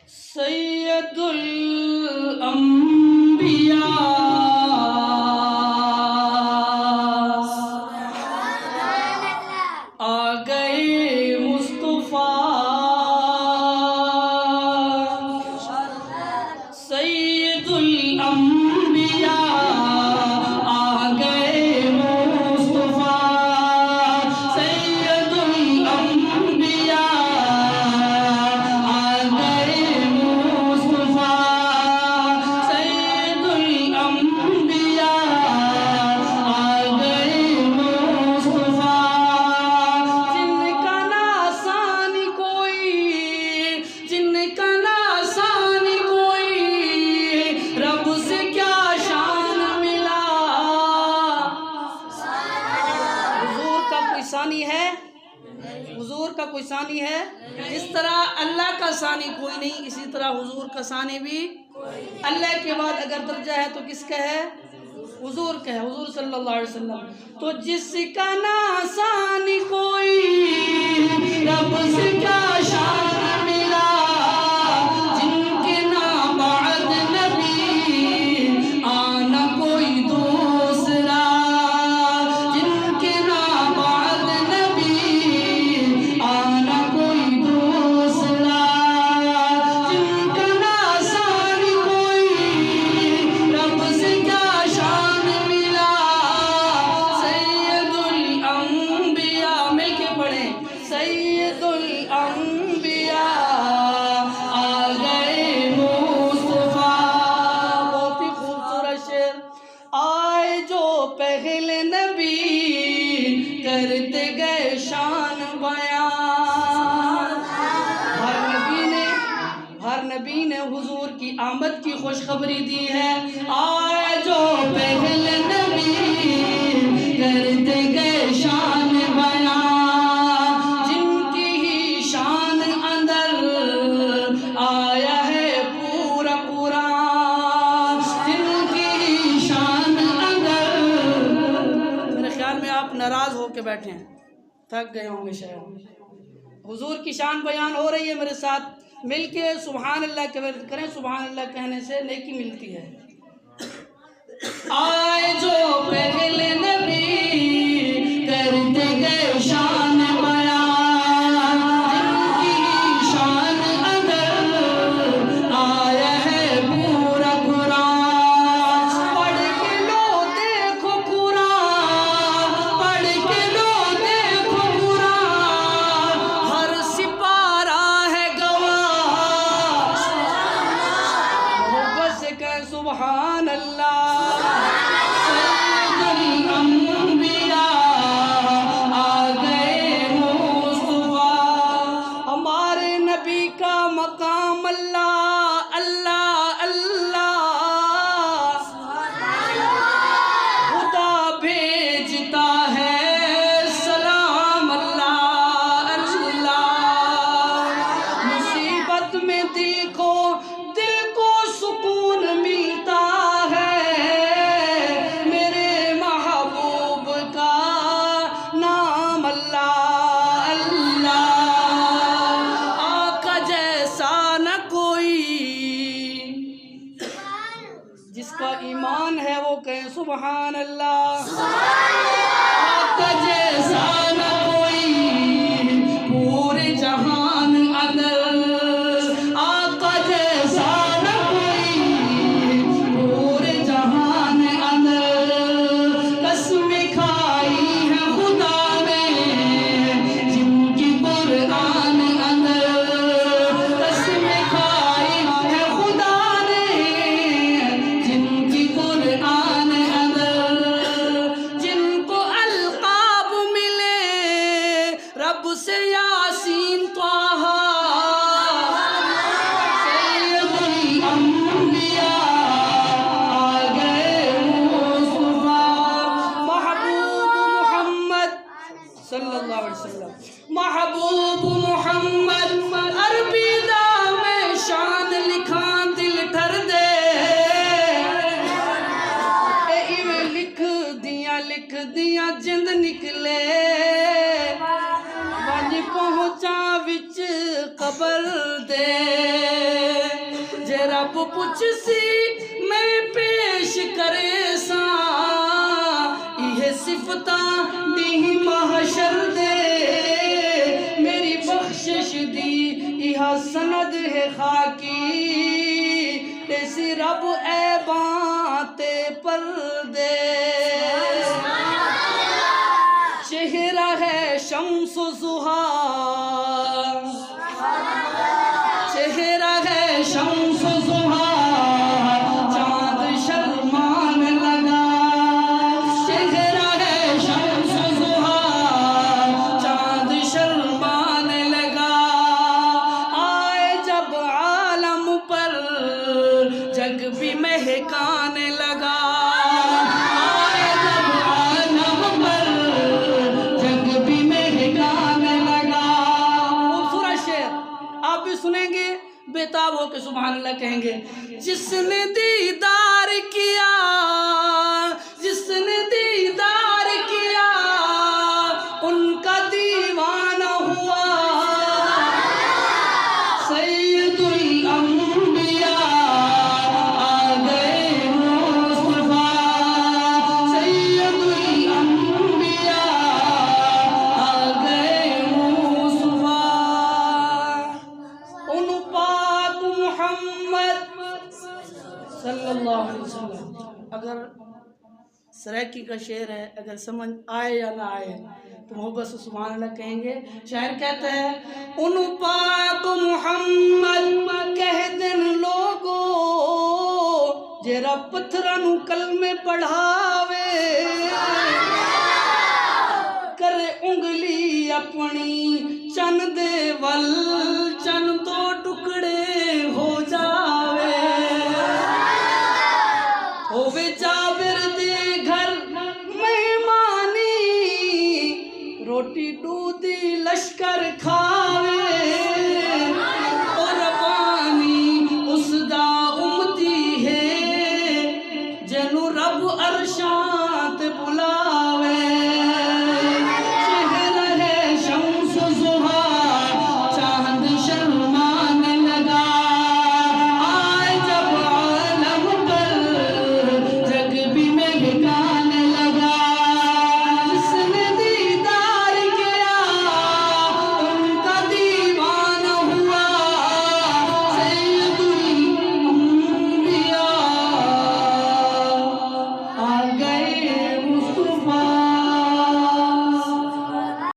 سید الانبیاء آ گئے مصطفیٰ، سید الانبیاء آ گئے مصطفیٰ، سید الانبیاء آ گئے مصطفیٰ، سید الانبیاء آ گئے مصطفیٰ، جن کا ناسان کوئی، جن کا ناسان کوئی، رب سے کیا شان ملا۔ حضور کا کوئی ثانی ہے؟ حضور کا کوئی ثانی ہے؟ جس طرح اللہ کا ثانی کوئی نہیں، اسی طرح حضور کا ثانی بھی اللہ کے بعد اگر درجہ ہے تو کس کا ہے؟ حضور کا ہے، حضور صلی اللہ علیہ وسلم۔ تو جس کا ناسان کوئی، رب سے کیا شان ملا، جن کے نابعد نبی آنا کوئی دوسرا، جن کے نابعد نبی آنا کوئی دوسرا، جن کا ناسان کوئی، رب سے کیا شان ملا، سید الانبیاء، مل کے پڑھیں، سید الانبیاء آ گئے مصطفیٰ۔ بہت ہی خوبصورت شعر، آئے جو پہلے نبی کرتے گئے شان بیان، ہر نبی نے حضور کی آمد کی خوشخبری دی ہے۔ آئے جو پہلے نبی کرتے گئے شان بیان، جن کی ہی شان اندر آیا ہے پورا قرآن، جن کی ہی شان اندر۔ میرے خیال میں آپ ناراض ہو کے بیٹھے ہیں، تھک گئے ہوں گے شاید۔ حضور کی شان بیان ہو رہی ہے، میرے ساتھ مل کے سبحان اللہ کے ورد کریں، سبحان اللہ کہنے سے نیکی ملتی ہے۔ آئے جو پہلے نبی کرتے گئے شان بیان، جن کی شان اندر آیا ہے پورا قرآن، پڑھ کے لو دیکھو قرآن، پڑھ کے لو دیکھو قرآن، ہر سپارہ ہے گواہ، محبت سے کہیں سبحان اللہ۔ سید الانبیاء آ گئے مصطفیٰ، ہمارے نبی کا مقام اللہ اللہ اللہ، خدا بھیجتا ہے سلام اللہ اللہ، مصیبت میں دل کو سکون ملتا ہے، میرے محبوب کا نام اللہ اللہ، آقا جیسا نہ کوئی، جس کا ایمان ہے وہ کہیں سبحان اللہ، آقا جیسا نہ کوئی پورے جہان اندر، آقا جیسا نہ کوئی پورے جہان اندر، قسم کھائی ہے خدا نے جن کی قرآن اندر، قسم کھائی ہے خدا نے جن کی قرآن اندر، جن کو القاب ملے رب سے یاسین طہ، سید الانبیاء آ گئے مصطفیٰ، محبوب محمد صلی اللہ علیہ وسلم، محبوب محمد عربی دام شان لکھان دل ٹھر دے، اے ایویں لکھ دیاں جند نکلے، بن پہنچا وچ قبر دے۔ رب پچھ سی میں پیش کرے سا یہ صفتاں دی محشر دے میری بخشش دی یہ سند ہے خاکی ایسی رب اے بانتے پردے چہرہ ہے شمس و ضحیٰ چہرہ ہے شمس و ضحیٰ چاند شرمان لگا چہرہ ہے شمس و ضحیٰ چاند شرمان لگا آئے جب عالم پر جگ بھی مہکانے لگا آئے جب عالم پر جگ بھی مہکانے لگا خوبصورت شعر آپ بھی سنیں گے بےتاب ہو کے سبحان اللہ کہیں گے جس نے دیدار کیا جس نے دیدار کیا ان کا دیوانہ ہوا سید الانبیاء آ گئے مصطفیٰ سید الانبیاء آ گئے مصطفیٰ ان پاک محمد صلی اللہ علیہ وسلم اگر سریکی کا شعر ہے اگر سمجھ آئے یا نہ آئے تو محبت سے سبحان اللہ کہیں گے شاعر کہتا ہے ان پاک محمد کہہ دن لوگو جیرا پتھرانو کلمے پڑھاوے کرے انگلی اپنی